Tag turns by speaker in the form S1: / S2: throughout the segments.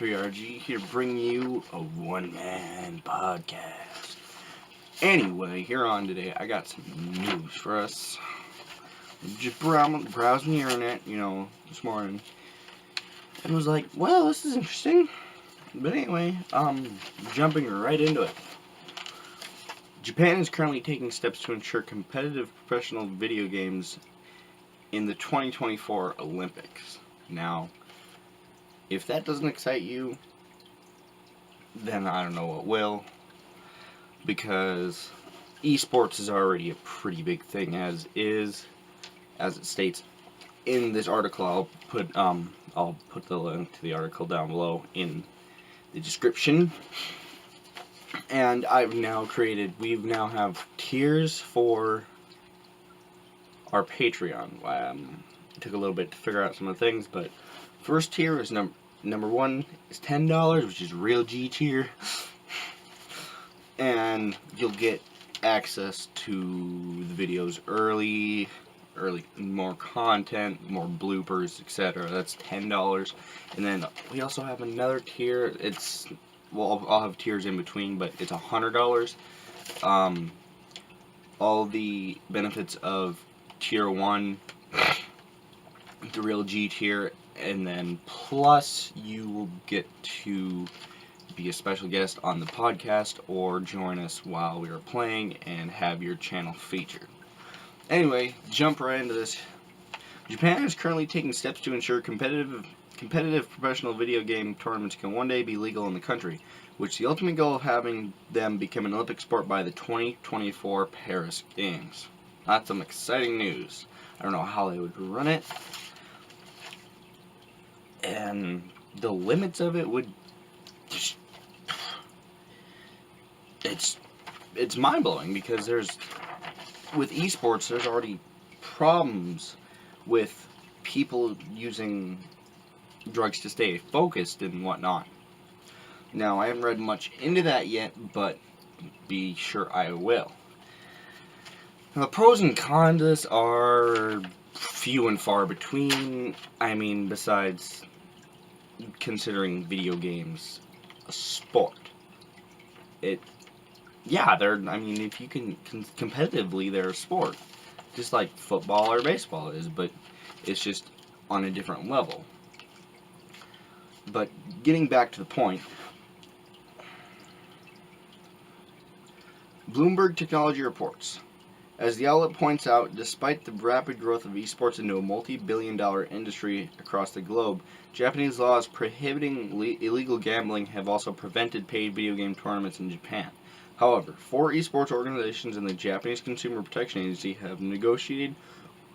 S1: 3RG here to bring you a one-man podcast. Anyway, here on today, I got some news for us. Just browsing the internet, this morning, and was like, well, this is interesting. But anyway, jumping right into it. Japan is currently taking steps to ensure competitive professional video games in the 2024 Olympics. Now, if that doesn't excite you, then I don't know what will, because esports is already a pretty big thing as is, as it states in this article. I'll put the link to the article down below in the description. And we now have tiers for our Patreon. It took a little bit to figure out some of the things, but first tier is number one is $10, which is real G tier, and you'll get access to the videos early, more content, more bloopers, etc. That's $10, and then we also have another tier. I'll have tiers in between, but it's $100. All the benefits of tier 1, the real G tier, and then plus you will get to be a special guest on the podcast or join us while we are playing and have your channel featured. Anyway, jump right into this. Japan is currently taking steps to ensure competitive professional video game tournaments can one day be legal in the country, which the ultimate goal of having them become an Olympic sport by the 2024 Paris Games. That's some exciting news. I don't know how they would run it, and the limits of it would just, it's mind-blowing, because with esports there's already problems with people using drugs to stay focused and whatnot. Now, I haven't read much into that yet, but be sure I will. Now, the pros and cons of this are few and far between. I mean, besides considering video games a sport, if you can competitively, they're a sport, just like football or baseball is, but it's just on a different level. But getting back to the point, Bloomberg Technology reports, as the outlet points out, despite the rapid growth of esports into a multi-billion-dollar industry across the globe, Japanese laws prohibiting illegal gambling have also prevented paid video game tournaments in Japan. However, 4 esports organizations and the Japanese Consumer Protection Agency have negotiated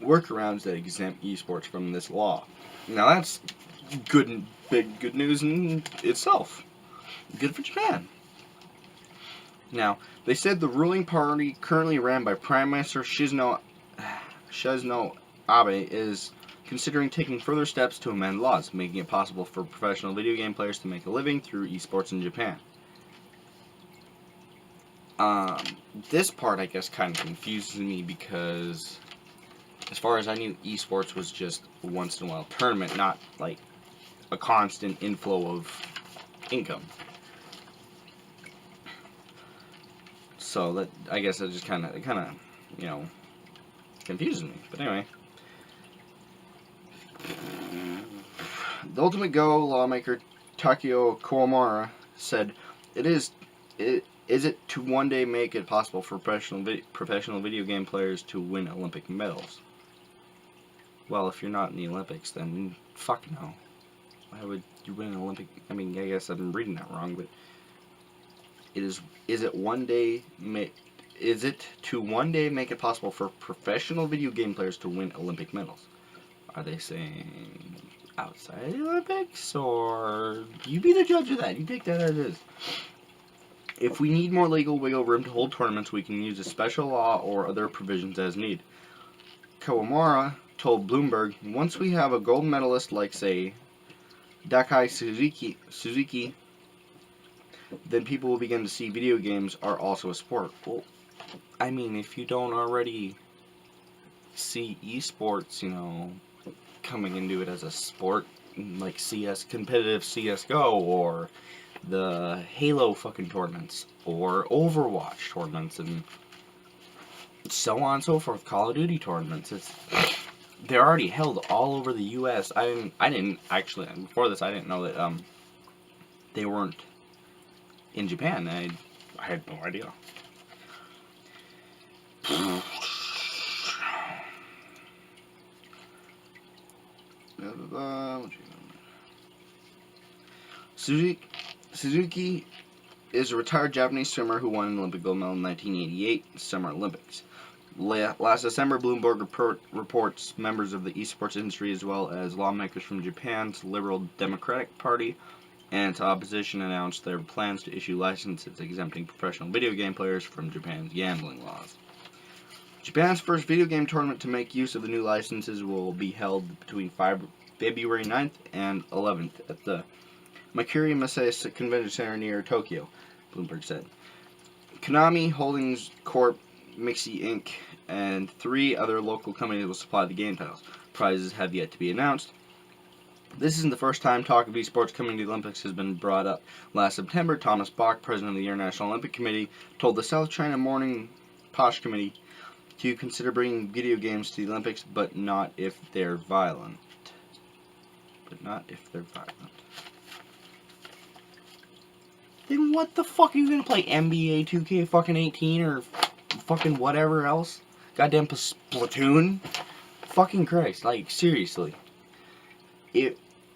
S1: workarounds that exempt esports from this law. Now, that's good news in itself. Good for Japan. Now, they said the ruling party, currently ran by Prime Minister Shinzo Abe, is considering taking further steps to amend laws, making it possible for professional video game players to make a living through esports in Japan. This part, I guess, kind of confuses me, because as far as I knew, esports was just a once-in-a-while tournament, not like a constant inflow of income. So that, I guess, it just kind of confuses me. But anyway, the Ultimate Go lawmaker Takeo Kawamura said, Is it to one day make it possible for professional video game players to win Olympic medals? Well, if you're not in the Olympics, then fuck no. Why would you win an Olympic? I mean, I guess I'm reading that wrong, but is it to one day make it possible for professional video game players to win Olympic medals? Are they saying outside the Olympics, or you be the judge of that? You take that as it is. If we need more legal wiggle room to hold tournaments, we can use a special law or other provisions as needed. Kawamura told Bloomberg, once we have a gold medalist like, say, Dakai Suzuki, then people will begin to see video games are also a sport. Well, I mean, if you don't already see esports, coming into it as a sport, like competitive CS:GO, or the Halo fucking tournaments, or Overwatch tournaments, and so on and so forth. Call of Duty tournaments. They're already held all over the U.S. I didn't actually, before this, I didn't know that they weren't in Japan. I had no idea. Suzuki is a retired Japanese swimmer who won an Olympic gold medal in 1988 Summer Olympics. Last December, Bloomberg reports members of the esports industry, as well as lawmakers from Japan's Liberal Democratic Party and its opposition, announced their plans to issue licenses exempting professional video game players from Japan's gambling laws. Japan's first video game tournament to make use of the new licenses will be held between February 9th and 11th at the Makuri Masai Convention Center near Tokyo, Bloomberg said. Konami Holdings Corp., Mixi Inc., and 3 other local companies will supply the game titles. Prizes have yet to be announced. This isn't the first time talk of esports coming to the Olympics has been brought up. Last September, Thomas Bach, president of the International Olympic Committee, told the South China Morning Posh Committee to consider bringing video games to the Olympics, but not if they're violent. Then what the fuck are you gonna play? NBA 2K fucking 18 or fucking whatever else? Goddamn Splatoon? Fucking Christ, like seriously.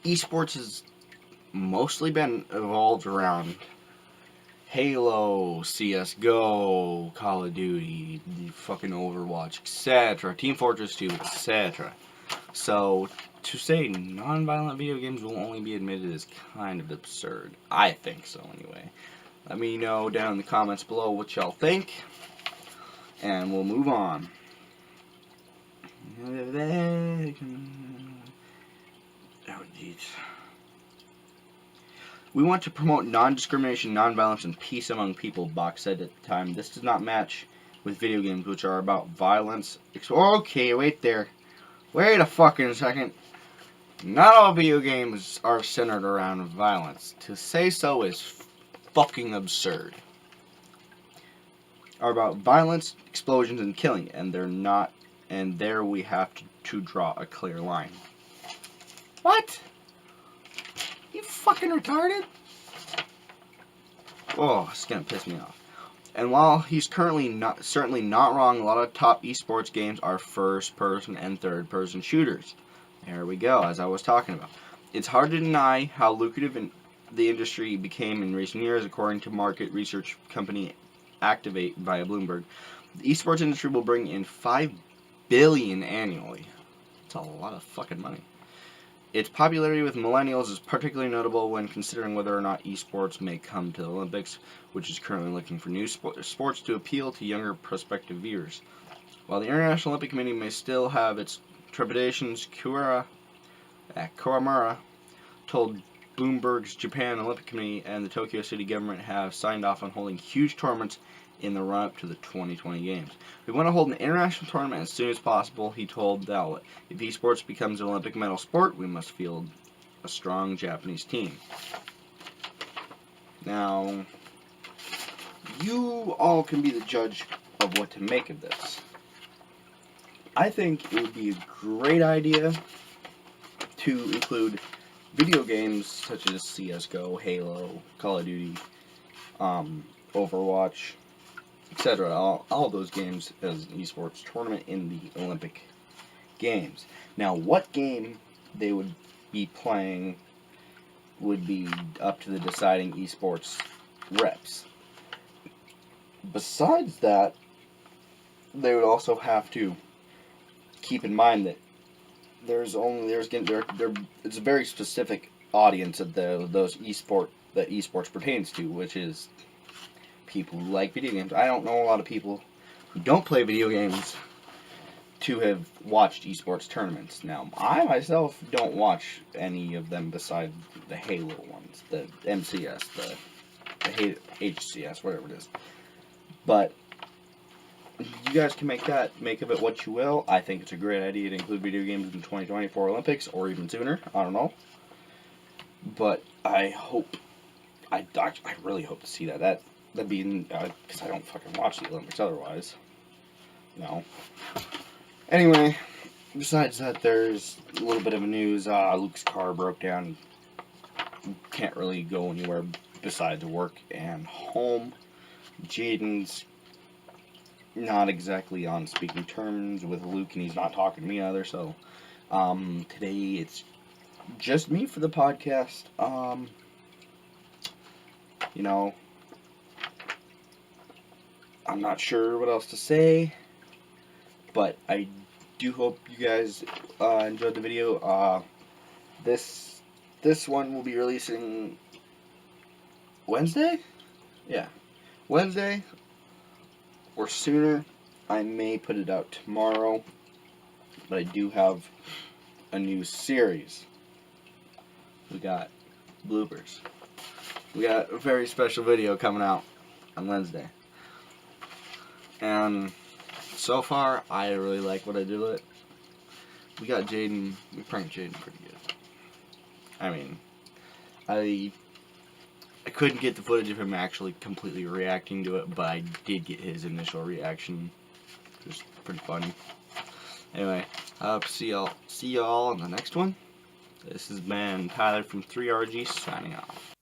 S1: Esports has mostly been evolved around Halo, CS:GO, Call of Duty, fucking Overwatch, etc., Team Fortress 2, etc. So, to say non-violent video games will only be admitted is kind of absurd. I think so, anyway. Let me know down in the comments below what y'all think, and we'll move on. Oh, jeez. We want to promote non-discrimination, non-violence, and peace among people, Bach said at the time. This does not match with video games, which are about violence. Okay, wait there. Wait a fucking second. Not all video games are centered around violence. To say so is fucking absurd. Are about violence, explosions, and killing, and they're not. And there we have to draw a clear line. What? You fucking retarded? Oh, it's gonna piss me off. And while he's certainly not wrong, a lot of top esports games are first-person and third-person shooters. There we go, as I was talking about. It's hard to deny how lucrative the industry became in recent years, according to market research company Activate via Bloomberg. The esports industry will bring in $5 billion annually. That's a lot of fucking money. Its popularity with millennials is particularly notable when considering whether or not esports may come to the Olympics, which is currently looking for new sports to appeal to younger prospective viewers. While the International Olympic Committee may still have its trepidations, Kawamura told Bloomberg's Japan Olympic Committee and the Tokyo City government have signed off on holding huge tournaments in the run-up to the 2020 Games. We want to hold an international tournament as soon as possible, he told the outlet. If esports becomes an Olympic medal sport, we must field a strong Japanese team. Now, you all can be the judge of what to make of this. I think it would be a great idea to include video games such as CS:GO, Halo, Call of Duty, Overwatch, etc. All those games as an esports tournament in the Olympic Games. Now, what game they would be playing would be up to the deciding esports reps. Besides that, they would also have to keep in mind that it's a very specific audience of those esports pertains to, which is people who like video games. I don't know a lot of people who don't play video games to have watched esports tournaments. Now, I myself don't watch any of them besides the Halo ones, the MCS, the HCS, whatever it is. But you guys can make of it what you will. I think it's a great idea to include video games in the 2024 Olympics, or even sooner. I don't know. But I really hope to see that. That'd be, because I don't fucking watch the Olympics otherwise. No. Anyway, besides that, there's a little bit of news. Luke's car broke down. He can't really go anywhere besides work and home. Jaden's not exactly on speaking terms with Luke, and he's not talking to me either. So, today it's just me for the podcast. You know, I'm not sure what else to say, but I do hope you guys enjoyed the video. This one will be releasing Wednesday? Yeah. Wednesday or sooner. I may put it out tomorrow, but I do have a new series. We got bloopers. We got a very special video coming out on Wednesday. And so far, I really like what I did with it. We got Jaden, we pranked Jaden pretty good. I mean, I couldn't get the footage of him actually completely reacting to it, but I did get his initial reaction. It was pretty funny. Anyway, see y'all on the next one. This has been Tyler from 3RG signing off.